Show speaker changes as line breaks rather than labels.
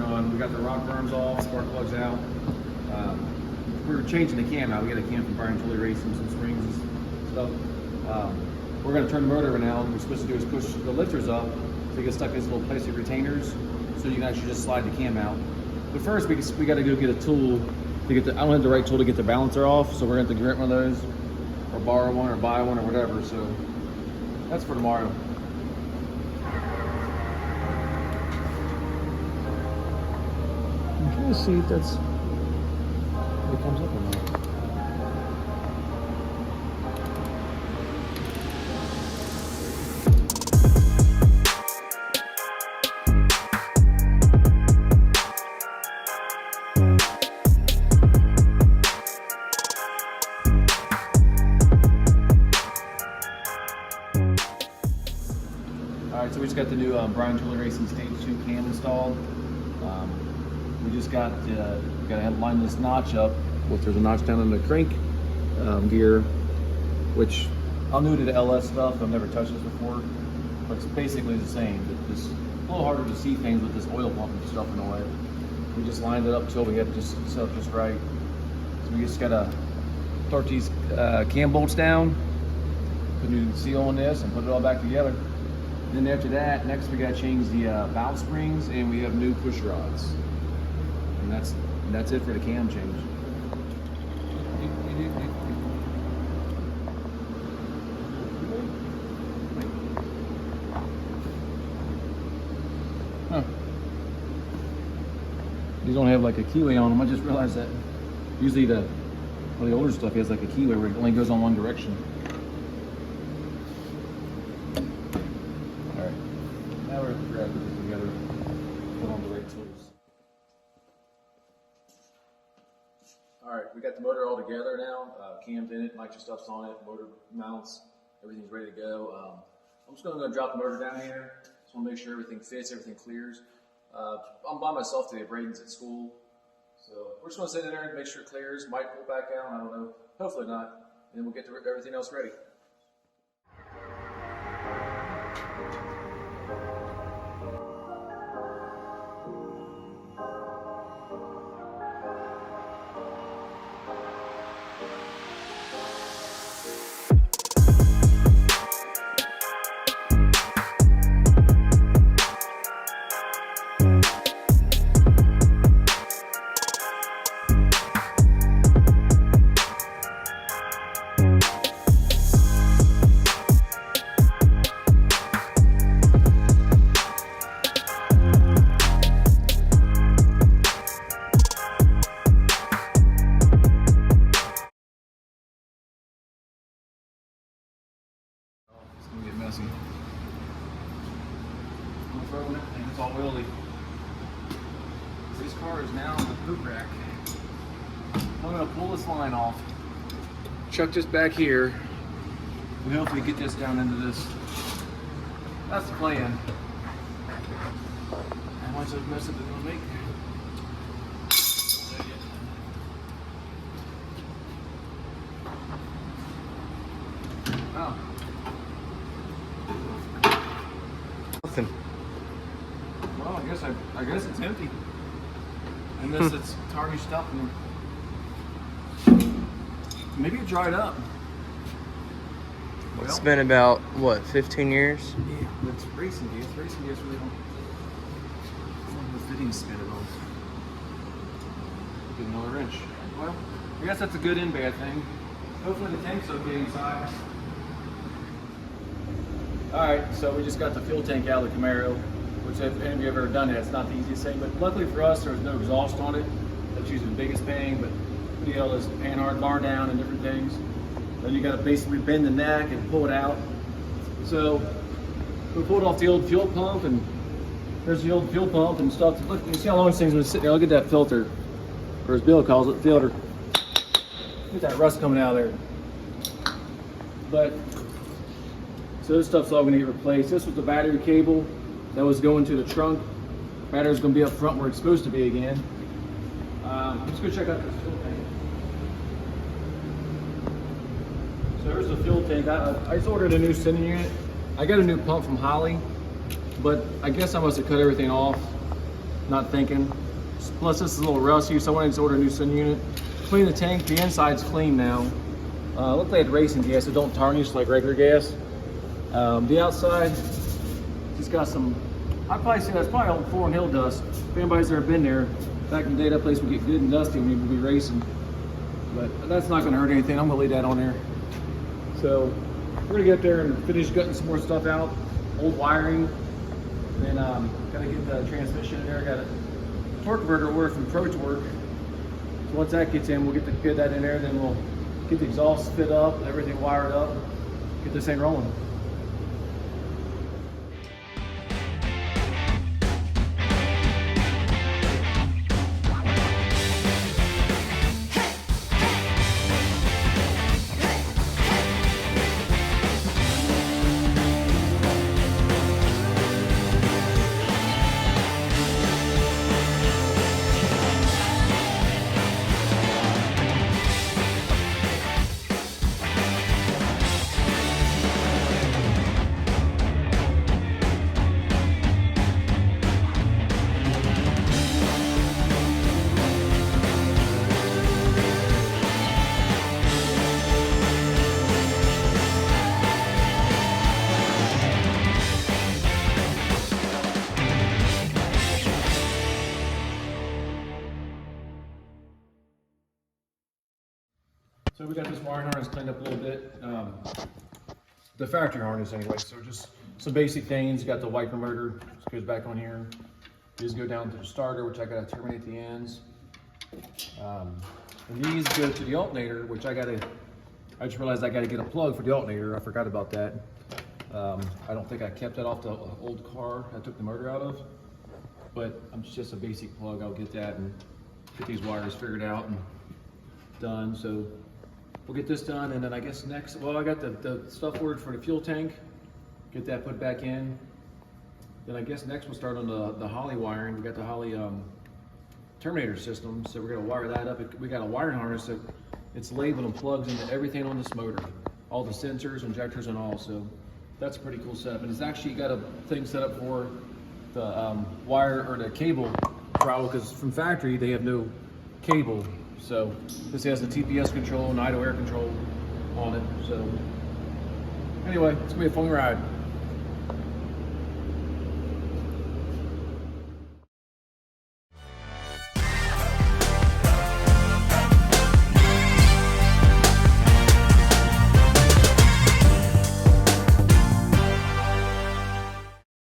working on. We got the rock burns off, spark plugs out. We're changing the cam out. We got a cam from Brian Julie Racing, some springs and stuff. We're going to turn the motor over now. What we're supposed to do is push the lifters up so you get stuck in these little plastic retainers so you can actually just slide the cam out. But first, we got to go get a tool to get the. I don't have the right tool to get the balancer off, so we're going to have to rent one of those, or borrow one, or buy one, or whatever. So that's for tomorrow.
I'm trying to see if that's if it comes up or not.
All right, so we just got the new Brian Julie Racing Stage 2 cam installed. We just got to line this notch up. There's a notch down in the crank gear, which I'm new to the LS stuff. I've never touched this before, but it's basically the same. It's a little harder to see things with this oil pump and stuff in the way. We just lined it up till we had it just set up just right. So we just got to torque these cam bolts down, put a new seal on this, and put it all back together. Then after that, next we got to change the valve springs, and we have new push rods. And that's it for the cam change. Huh. These don't have like a keyway on them. I just realized that usually the older stuff has like a keyway where it only goes on one direction. All right, now we're going to grab this together, put on the right tools. All right, we got the motor all together now. Cam's in it, micro stuff's on it, motor mounts, everything's ready to go. I'm just going to drop the motor down here. Just want to make sure everything fits, everything clears. I'm by myself today. Braden's at school, so we're just going to sit in there and make sure it clears. Might pull back down, I don't know. Hopefully not. And then we'll get everything else ready. Messy. I'm throwing it and it's all oily. This car is now in the poop rack. I'm going to pull this line off, chuck this back here, and hopefully get this down into this. That's the plan. How much of a mess is it going to make? Oh. Well, I guess it's empty. Unless it's tarnished up and maybe it dried up.
It's been about what, 15 years?
Yeah, but it's racing gears. Racing gears really don't the fittings spin at all. Get another wrench. Well, I guess that's a good and bad thing. Hopefully the tank's okay inside. Alright, so we just got the fuel tank out of the Camaro, which if any of you have ever done it, it's not the easiest thing, but luckily for us, there was no exhaust on it. That's usually the biggest pain, but we did all this panhard bar down and different things. Then you got to basically bend the neck and pull it out. So we pulled off the old fuel pump, and there's the old fuel pump and stuff. Look, you see how long this thing's been sitting there? Look at that filter, or as Bill calls it, filter. Look at that rust coming out of there. But so this stuff's all going to get replaced. This was the battery cable that was going to the trunk. Battery's going to be up front where it's supposed to be again. Let's go check out this fuel tank. So there's the fuel tank. I just ordered a new sending unit. I got a new pump from Holley, but I guess I must have cut everything off not thinking. Plus this is a little rusty, so I wanted to order a new sun unit. Clean the tank, the inside's clean now. Looked like it had racing gas, so don't tarnish like regular gas. The outside, just got some, I'd probably say that's probably old Thorn Hill dust. If anybody's ever been there, back in the day that place would get good and dusty when you'd be racing. But that's not gonna hurt anything, I'm gonna leave that on there. So we're gonna get there and finish gutting some more stuff out, old wiring. Then gotta get the transmission in there, got a torque converter order from Pro Torque. So once that gets in, we'll get that in there, then we'll get the exhaust fit up, everything wired up, get this thing rolling. So we got this wiring harness cleaned up a little bit. The factory harness anyway, so just some basic things. You got the wiper motor, just goes back on here. These go down to the starter, which I gotta terminate the ends. And these go to the alternator, which I just realized I gotta get a plug for the alternator. I forgot about that. I don't think I kept that off the old car I took the motor out of, but it's just a basic plug. I'll get that and get these wires figured out and done. So we'll get this done, and then I guess next, well, I got the stuff ordered for the fuel tank, get that put back in. Then I guess next we'll start on the Holley wiring. We got the Holley terminator system, so we're gonna wire that up. We got a wiring harness that it's labeled and plugs into everything on this motor, all the sensors, injectors, and all. So that's a pretty cool setup, and it's actually got a thing set up for the wire or the cable throttle, because from factory they have no cable. So this has the TPS control and idle air control on it. So anyway, it's gonna be a fun ride.